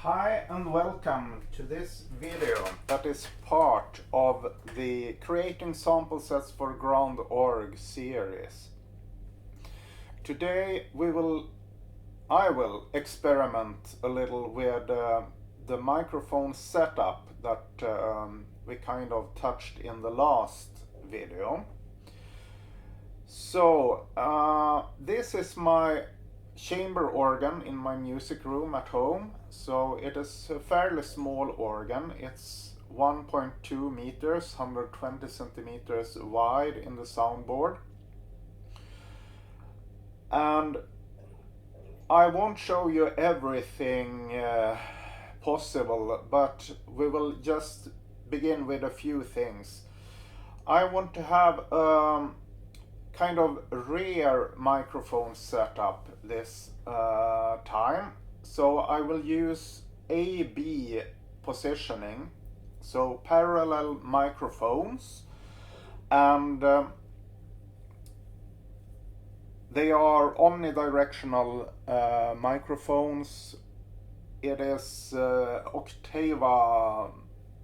Hi and welcome to this video that is part of the Creating Sample Sets for Ground Org series. Today I will experiment a little with the microphone setup that we kind of touched in the last video. So this is my chamber organ in my music room at home. So it is a fairly small organ. It's 1.2 meters, 120 centimeters wide in the soundboard. And I won't show you everything possible, but we will just begin with a few things. I want to have kind of rear microphone setup this time. So I will use A-B positioning, so parallel microphones, and they are omnidirectional microphones. It is Octava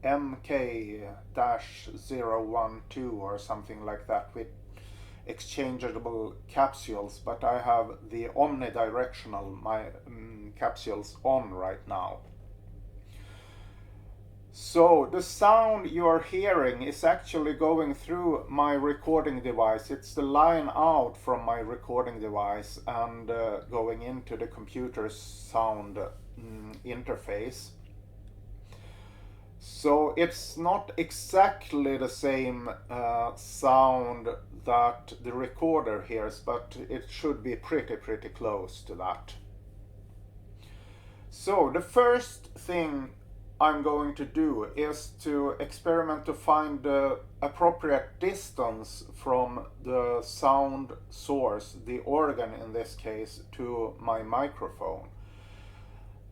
MK-012 or something like that with exchangeable capsules, but I have the omnidirectional capsules on right now. So the sound you are hearing is actually going through my recording device. It's the line out from my recording device and going into the computer's sound interface. So it's not exactly the same sound that the recorder hears, but it should be pretty close to that. So the first thing I'm going to do is to experiment to find the appropriate distance from the sound source, the organ in this case, to my microphone.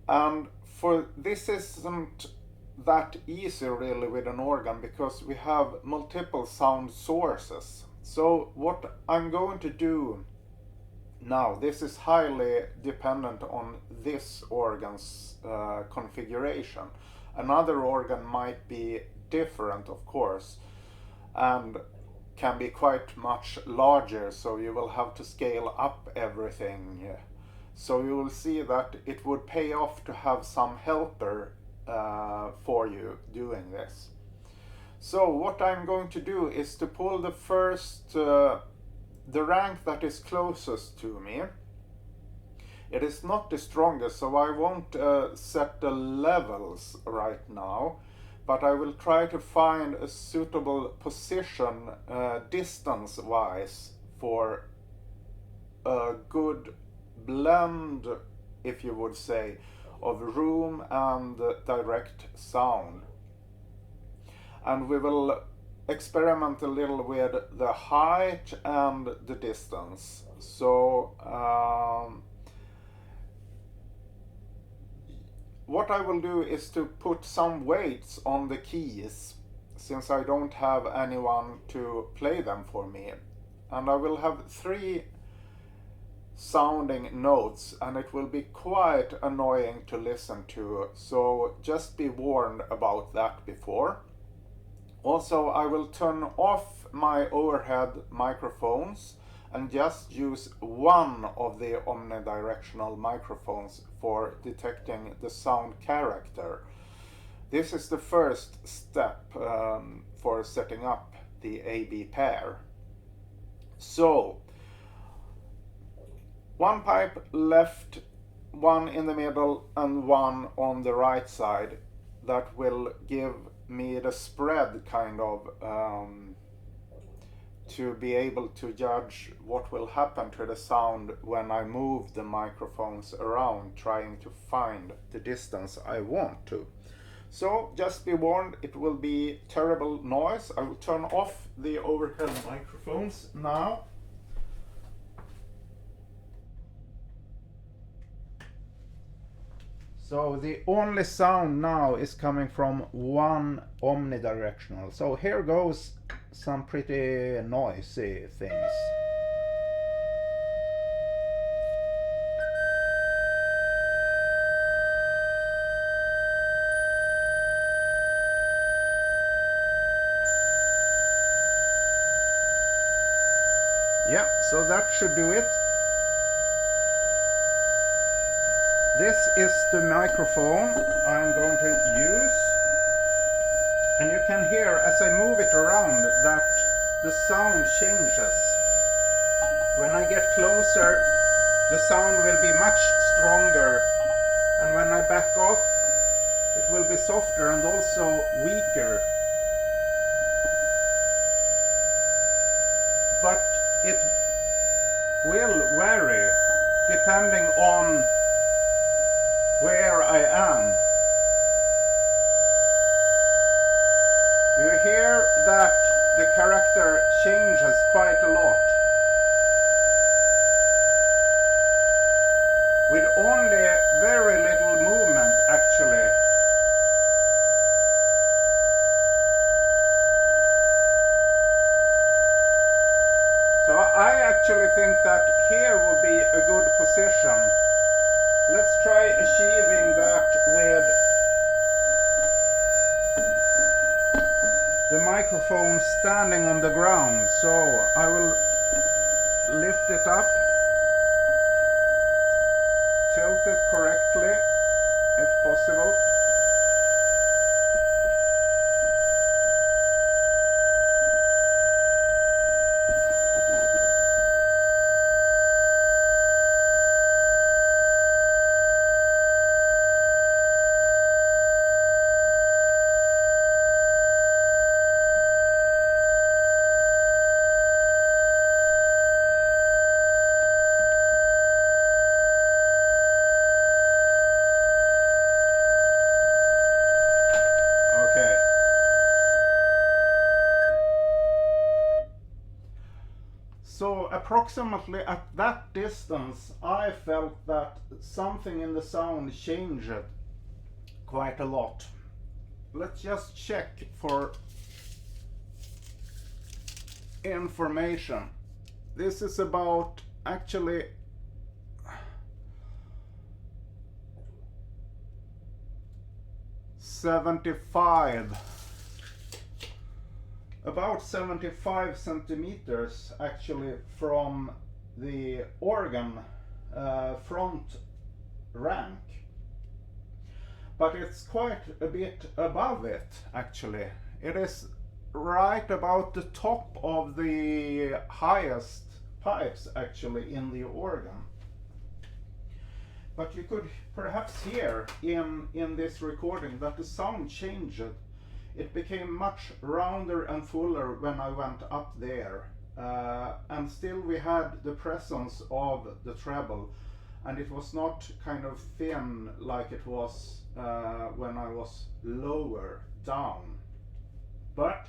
And for this isn't that easy really with an organ because we have multiple sound sources. So what I'm going to do now, this is highly dependent on this organ's configuration. Another organ might be different, of course, and can be quite much larger, so you will have to scale up everything. So you will see that it would pay off to have some helper for you doing this. So what I'm going to do is to pull the first, the rank that is closest to me. It is not the strongest, so I won't set the levels right now, but I will try to find a suitable position distance-wise for a good blend, if you would say, of room and direct sound. And we will experiment a little with the height and the distance. So what I will do is to put some weights on the keys, since I don't have anyone to play them for me. And I will have 3 sounding notes, and it will be quite annoying to listen to, so just be warned about that before. Also, I will turn off my overhead microphones and just use one of the omnidirectional microphones for detecting the sound character. This is the first step for setting up the A-B pair. So, one pipe left, one in the middle, and one on the right side. That will give me the spread kind of to be able to judge what will happen to the sound when I move the microphones around, trying to find the distance I want to. So just be warned, it will be terrible noise. I will turn off the overhead microphones now. So the only sound now is coming from one omnidirectional. So here goes some pretty noisy things. Yeah, so that should do it. This is the microphone I'm going to use. And you can hear as I move it around that the sound changes. When I get closer, the sound will be much stronger. And when I back off, it will be softer and also weaker. But it will vary depending on where I am. You hear that the character changes quite a lot. With only very little movement, actually. So I actually think that here would be a good position. Let's try achieving that with the microphone standing on the ground. So I will lift it up, tilt it correctly if possible. Okay. So approximately at that distance, I felt that something in the sound changed quite a lot. Let's just check for information. This is about actually about 75 centimeters actually from the organ front rank, but it's quite a bit above it actually. It is right about the top of the highest pipes actually in the organ. But you could perhaps hear in this recording that the sound changed. It became much rounder and fuller when I went up there. And still we had the presence of the treble, and it was not kind of thin like it was when I was lower down. But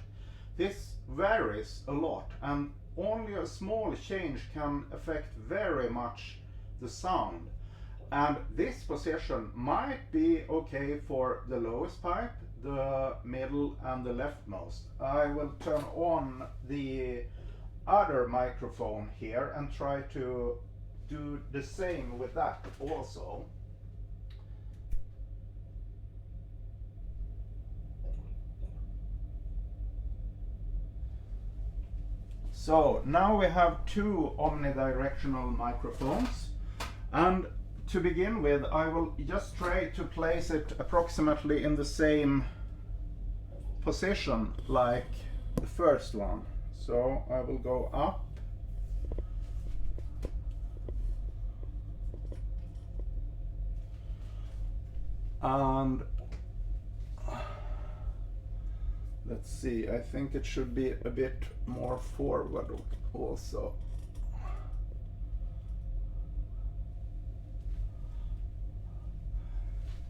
this varies a lot, and only a small change can affect very much the sound. And this position might be okay for the lowest pipe, the middle and the leftmost. I will turn on the other microphone here and try to do the same with that also. So now we have two omnidirectional microphones, and to begin with, I will just try to place it approximately in the same position like the first one. So I will go up and let's see, I think it should be a bit more forward also.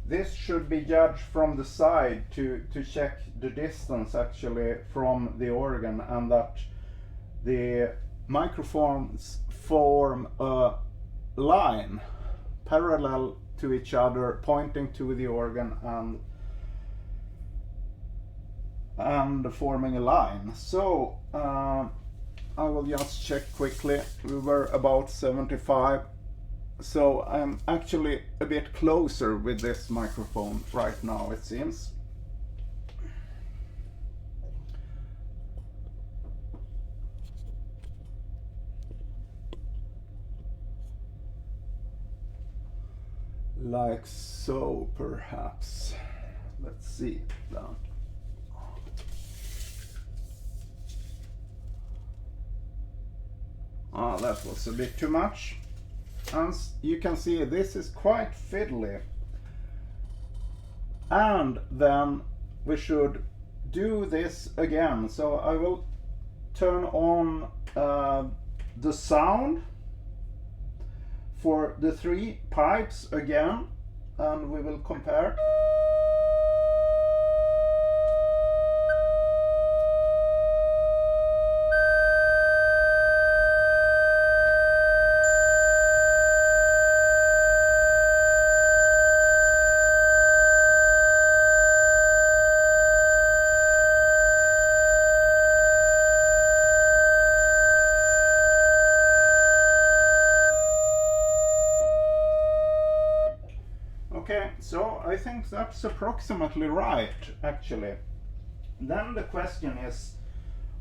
This should be judged from the side to check the distance actually from the organ, and that the microphones form a line parallel to each other pointing to the organ and forming a line. So I will just check quickly. We were about 75. So I'm actually a bit closer with this microphone right now, it seems. like so perhaps. Let's see then. Ah, that was a bit too much. As you can see, this is quite fiddly. And then we should do this again. So I will turn on the sound for the 3 pipes again, and we will compare. Okay, so I think that's approximately right, actually. Then the question is,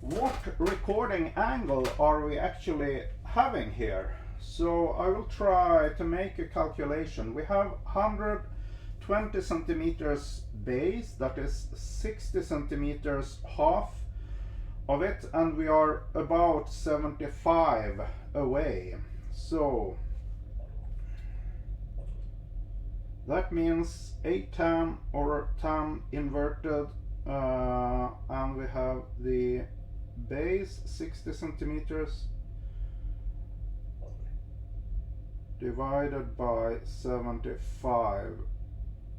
what recording angle are we actually having here? So I will try to make a calculation. We have 120 centimeters base, that is 60 centimeters half of it, and we are about 75 away. So that means 810 or 10 inverted, and we have the base 60 centimeters divided by 75,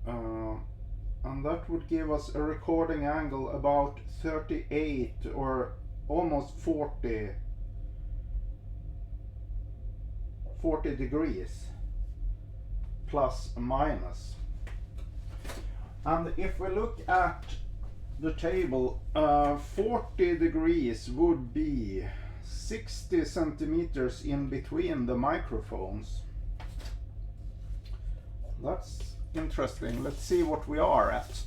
and that would give us a recording angle about 38 or almost 40 degrees. Plus minus. And if we look at the table, 40 degrees would be 60 centimeters in between the microphones. That's interesting. Let's see what we are at.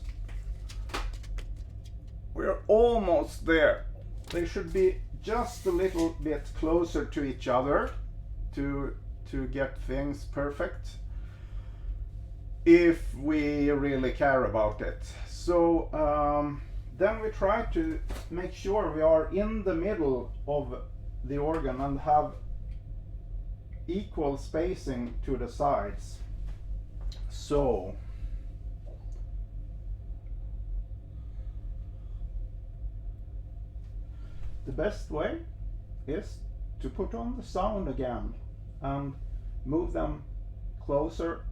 We're almost there. They should be just a little bit closer to each other to get things perfect, if we really care about it. So then we try to make sure we are in the middle of the organ and have equal spacing to the sides. So the best way is to put on the sound again and move them closer,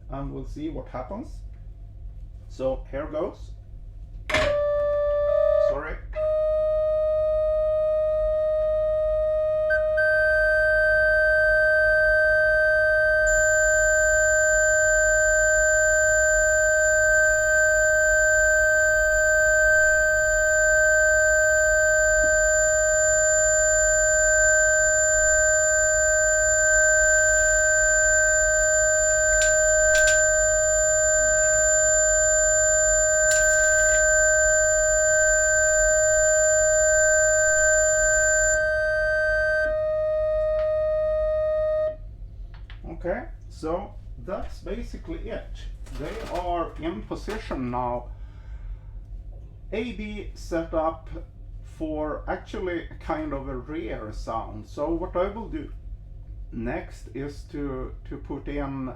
and we'll see what happens. So here goes. Sorry. Okay, so that's basically it. They are in position now. A/B set up for actually kind of a rare sound. So what I will do next is to put in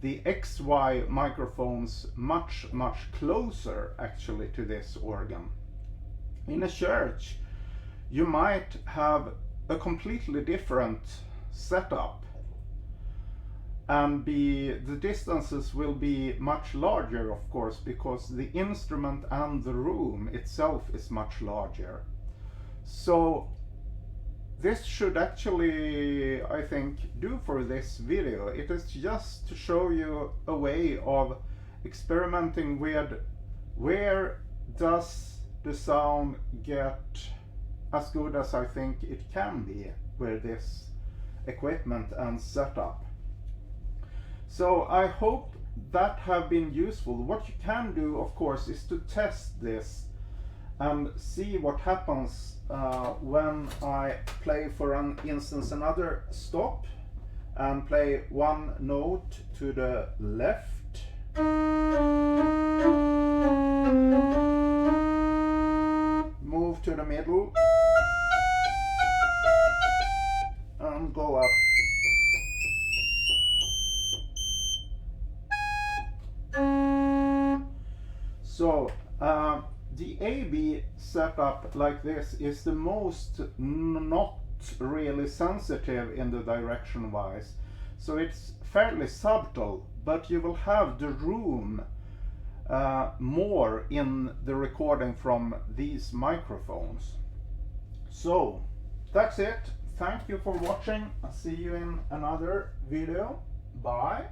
the XY microphones much closer actually to this organ. In a church you might have a completely different setup, and the distances will be much larger, of course, because the instrument and the room itself is much larger. So this should actually, I think, do for this video. It is just to show you a way of experimenting with where does the sound get as good as I think it can be with this equipment and setup. So I hope that have been useful. What you can do, of course, is to test this and see what happens when I play, for instance, another stop and play one note to the left. Move to the middle and go up. So the A-B setup like this is the most not really sensitive in the direction wise. So it's fairly subtle, but you will have the room more in the recording from these microphones. So that's it. Thank you for watching. I'll see you in another video. Bye.